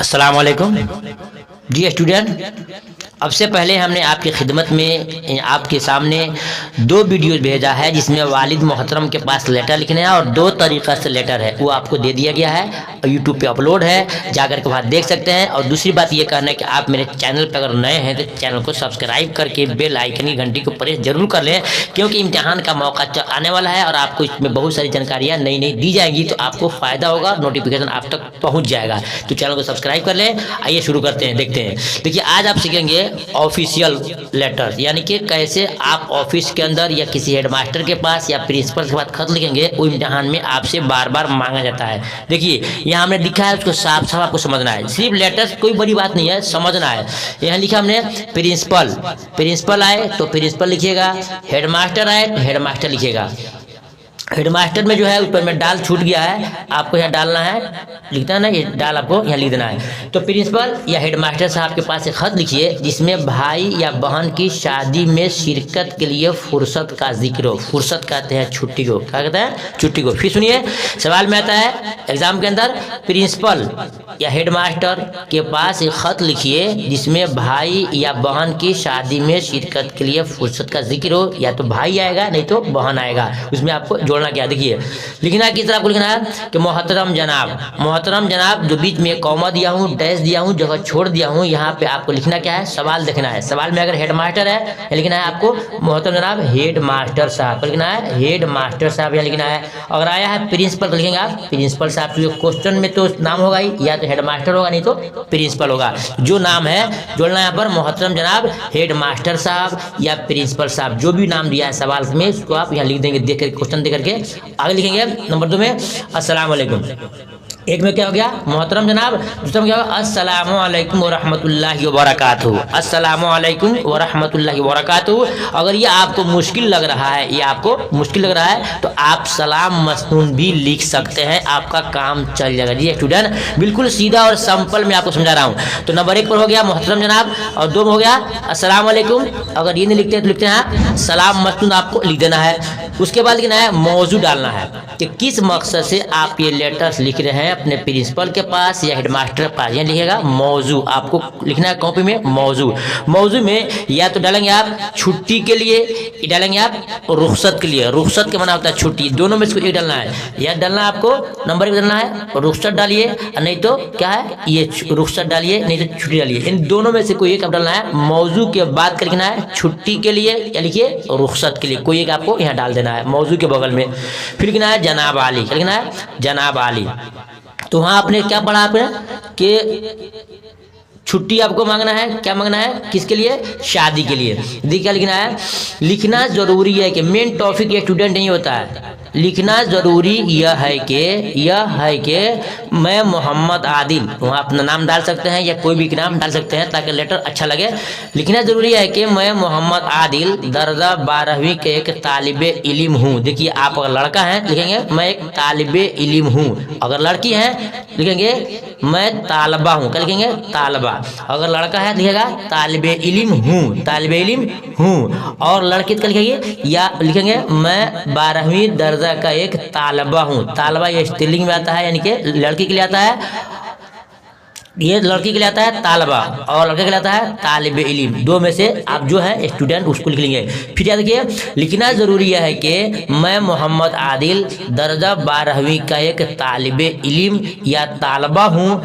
अस्सलाम वालेकुम जी स्टूडेंट। अब से पहले हमने आपकी खिदमत में आपके सामने दो वीडियो भेजा है जिसमें वालिद मोहतरम के पास लेटर लिखने हैं और दो तरीक़ा से लेटर है वो आपको दे दिया गया है। यूट्यूब पे अपलोड है, जाकर के वहाँ देख सकते हैं। और दूसरी बात ये कहना है कि आप मेरे चैनल पर अगर नए हैं तो चैनल को सब्सक्राइब करके बेल आइकन की घंटी को प्रेस जरूर कर लें, क्योंकि इम्तिहान का मौका आने वाला है और आपको इसमें बहुत सारी जानकारियाँ नई नई दी जाएंगी, तो आपको फ़ायदा होगा, नोटिफिकेशन आप तक पहुँच जाएगा। तो चैनल को सब्सक्राइब कर लें। आइए शुरू करते हैं, देखते हैं। देखिए आज आप सीखेंगे ऑफिशियल लेटर, यानी कि कैसे आप ऑफिस के अंदर या किसी हेडमास्टर के पास या प्रिंसिपल के पास खत लिखेंगे, वो इम्तिहान में आपसे बार बार मांगा जाता है। देखिए यहाँ हमने लिखा है, उसको साफ साफ आपको समझना है। सिर्फ लेटर कोई बड़ी बात नहीं है, समझना है। यहाँ लिखा हमने प्रिंसिपल आए तो प्रिंसिपल लिखिएगा, हेडमास्टर आए तो हेडमास्टर लिखिएगा। हेडमास्टर में जो है ऊपर में डाल छूट गया है, आपको यहाँ डालना है, लिखना है ना, ये डाल आपको यहाँ लिख देना है। तो प्रिंसिपल या हेडमास्टर साहब के पास एक खत लिखिए जिसमें भाई या बहन की शादी में शिरकत के लिए फुर्सत का जिक्र हो। फुर्सत कहते हैं छुट्टी को, क्या कहते हैं? छुट्टी को। फिर सुनिए, सवाल में आता है एग्जाम के अंदर, प्रिंसिपल या हेडमास्टर के पास एक खत लिखिए जिसमें भाई या बहन की शादी में शिरकत के लिए फुर्सत का जिक्र हो। या तो भाई आएगा नहीं तो बहन आएगा, उसमें आपको जोड़ना क्या, देखिए लिखना है। किस तरह आपको लिखना है कि मोहतरम जनाब, जो बीच में कॉमा दिया हूँ, डैश दिया हूँ, जगह छोड़ दिया हूँ, यहाँ पे आपको लिखना क्या है, सवाल देखना है। सवाल में अगर हेडमास्टर है लिखना है आपको मोहतरम जनाब हेडमास्टर साहब, लिखना है हेडमास्टर साहब यहाँ लिखना है। अगर आया है प्रिंसिपल तो लिखेंगे आप प्रिंसिपल साहब। क्वेश्चन में तो नाम होगा ही, या तो हेडमास्टर होगा नहीं तो प्रिंसिपल होगा। जो नाम है जोड़ना है यहाँ पर मोहतरम जनाब हेडमास्टर साहब या प्रिंसिपल साहब, जो भी नाम दिया है सवाल में उसको आप यहाँ लिख देंगे, देख कर क्वेश्चन देख करके। आगे लिखेंगे नंबर 2 में अस्सलाम वालेकुम। एक में क्या हो गया मोहतरम जनाब, दूसरा में क्या होगा अस्सलामु अलैकुम व रहमतुल्लाहि व बरकातहू। अस्सलामु अलैकुम व रहमतुल्लाहि व बरकातहू। अगर ये आपको मुश्किल लग रहा है, तो आप सलाम मसनून भी लिख सकते हैं, आपका काम चल जाएगा। जी स्टूडेंट, बिल्कुल सीधा और सिंपल मैं आपको समझा रहा हूँ। तो नंबर 1 पर हो गया मोहतरम जनाब और 2 में हो गया अस्सलाम वालेकुम। अगर ये नहीं लिखते तो लिखते हैं सलाम मसनून, आपको लिख देना है। उसके बाद लिखना है मौजू डालना है कि किस मकसद से आप ये लेटर्स लिख रहे हैं अपने प्रिंसिपल के पास या हेडमास्टर के पास। यहाँ लिखिएगा मौजू, आपको लिखना है कॉपी में मौजू में या तो डालेंगे आप छुट्टी के लिए, डालेंगे आप रुखसत के लिए। रुखसत के माना होता है छुट्टी, दोनों में से एक डालना है। या डालना आपको नंबर 1 डालना है रुखसत डालिए, नहीं तो क्या है ये रुखसत डालिए, नहीं तो छुट्टी डालिए। इन दोनों में से कोई एक आप डालना है। मौजू के बाद क्या लिखना है, छुट्टी के लिए या लिखिए रुखसत के लिए, कोई एक आपको यहाँ डाल देना है मौजू के बगल में। फिर लिखना है जनाब आली, क्या लिखना है जनाब आली। तो वहाँ आपने क्या पढ़ा आपने कि छुट्टी आपको मांगना है, क्या मांगना है, किसके लिए, शादी के लिए। देखिए क्या लिखना है, लिखना जरूरी है कि मेन टॉपिक ये स्टूडेंट नहीं होता है। लिखना जरूरी यह है कि मैं मोहम्मद आदिल, वहाँ अपना नाम डाल सकते हैं या कोई भी नाम डाल सकते हैं ताकि लेटर अच्छा लगे। लिखना जरूरी है कि मैं मोहम्मद आदिल दर्जा 12वीं के एक तालिबे इल्म हूँ। देखिए आप अगर लड़का है लिखेंगे मैं एक तालिबे इल्म हूँ, अगर लड़की है लिखेंगे मैं तालबा हूँ, क्या लिखेंगे तालबा। अगर लड़का है लिखेगा तालिबे इल्म हूँ, और लड़की क्या लिखेंगे या लिखेंगे मैं 12वीं दर्जा का एक तालबा हूँ। तालबा ये स्त्रीलिंग में आता है, यानी कि लड़की के लिए आता है, ये लड़की के लिए आता है तालबा और लड़के के लिए आता है तालिबे इल्म। दो में से आप जो है स्टूडेंट उसको लिख लेंगे। फिर याद रखिए लिखना जरूरी है कि मैं मोहम्मद आदिल दर्जा 12वीं का एक तालिबे इल्म या तालबा हूँ।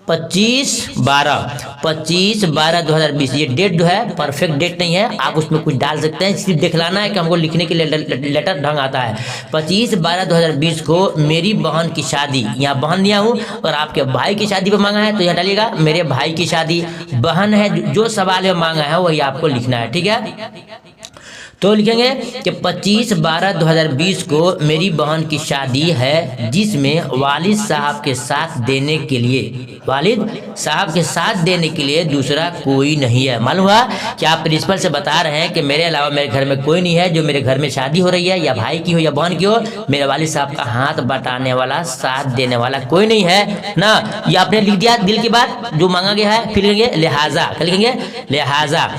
25/12/2020 ये डेट जो है परफेक्ट डेट नहीं है, आप उसमें कुछ डाल सकते हैं, सिर्फ दिखलाना है कि हमको लिखने के लिए लेटर ढंग आता है। 25/12/2020 को मेरी बहन की शादी, यहाँ बहन लिया हूँ, और आपके भाई की शादी पर मांगा है तो यहाँ डालिएगा मेरे भाई की शादी। बहन है जो सवाल में मांगा है वही आपको लिखना है, ठीक है। तो लिखेंगे कि 25/12/2020 को मेरी बहन की शादी है जिसमें वालिद साहब के साथ देने के लिए दूसरा कोई नहीं है। मालूम हुआ कि आप प्रिंसिपल से बता रहे हैं कि मेरे अलावा मेरे घर में कोई नहीं है, जो मेरे घर में शादी हो रही है या भाई की हो या बहन की हो, मेरे वालिद साहब का हाथ बटाने वाला, साथ देने वाला कोई नहीं है ना। ये आपने लिख दिया दिल की बात जो मांगा गया है। फिर लिखेंगे लिहाजा, क्या लिखेंगे लिहाजा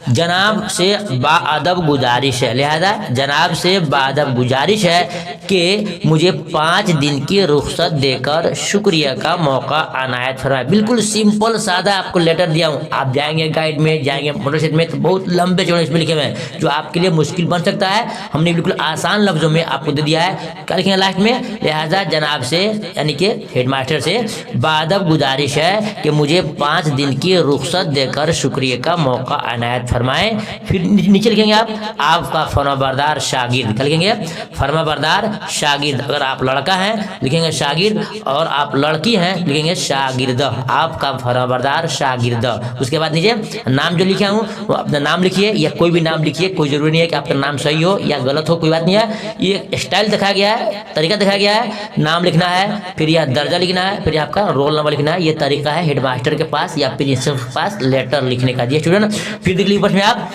जनाब से बाअदब गुजारिश गुजारिश है, लिहाजा जनाब से बादब गुजारिश है कि मुझे 5 दिन की रुख्सत देकर शुक्रिया का मौका अनायत फरमाए। बिल्कुल सिंपल सादा आपको लेटर दिया हूँ। आप जाएंगे गाइड में, जाएंगे मोटरसाइकिल में तो बहुत लंबे चौड़े इसमें लिखे हुए हैं जो आपके लिए मुश्किल बन सकता है। हमने बिल्कुल आसान लफ्जों में आपको दे दिया है। क्या लिखेंगे लास्ट में, लिहाजा जनाब से यानी कि हेडमास्टर से बादब गुजारिश है कि मुझे 5 दिन की रुख्सत देकर शुक्रिया का मौका अनायत फरमाएं। फिर नीचे लिखेंगे आपका फरमाबरदार शागिर्द। क्या लिखेंगे, फरमाबरदार शागिर्द। अगर आप लड़का हैं लिखेंगे शागिर्द, और आप लड़की हैं लिखेंगे शागिर्द। आपका फरमाबरदार शागिर्द। उसके बाद नीचे नाम जो लिखा हूँ वो अपना नाम लिखिए, या कोई भी नाम लिखिए, कोई जरूरी नहीं है कि आपका नाम सही हो या गलत हो, कोई बात नहीं है। ये स्टाइल दिखाया गया है, तरीका दिखाया गया है। नाम लिखना है, फिर यह दर्जा लिखना है, फिर आपका रोल नंबर लिखना है। ये तरीका है हेडमास्टर के पास या प्रिंसिपल के पास लेटर लिखने का। जी स्टूडेंट, फिर देख लीजिए में आप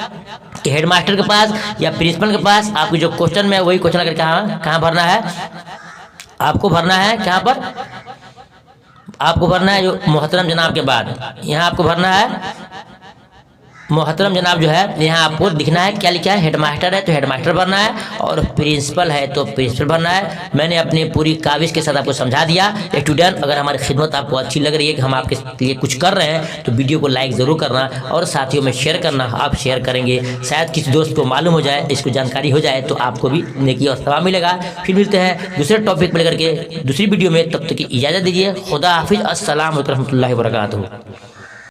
कि हेडमास्टर के पास या प्रिंसिपल के पास आपको जो क्वेश्चन में वही क्वेश्चन अगर कहाँ भरना है, आपको भरना है कहाँ पर, आपको भरना है जो मोहतरम जनाब के बाद यहाँ आपको भरना है मोहतरम जनाब जो है। यहाँ आपको दिखना है क्या लिखा है, हेडमास्टर है तो हेडमास्टर भरना है, और प्रिंसिपल है तो प्रिंसिपल भरना है। मैंने अपनी पूरी काविश के साथ आपको समझा दिया। स्टूडेंट, अगर हमारी खिदमत आपको अच्छी लग रही है कि हम आपके लिए कुछ कर रहे हैं तो वीडियो को लाइक ज़रूर करना और साथियों में शेयर करना। आप शेयर करेंगे शायद किसी दोस्त को मालूम हो जाए, इसको जानकारी हो जाए, तो आपको भी नेकी और सवाब मिलेगा। फिर मिलते हैं दूसरे टॉपिक पर लेकर के दूसरी वीडियो में। तब तक की इजाज़त दीजिए। खुदा हाफिज़। अस्सलाम वालेकुम रहमतुल्लाहि व बरकातहू।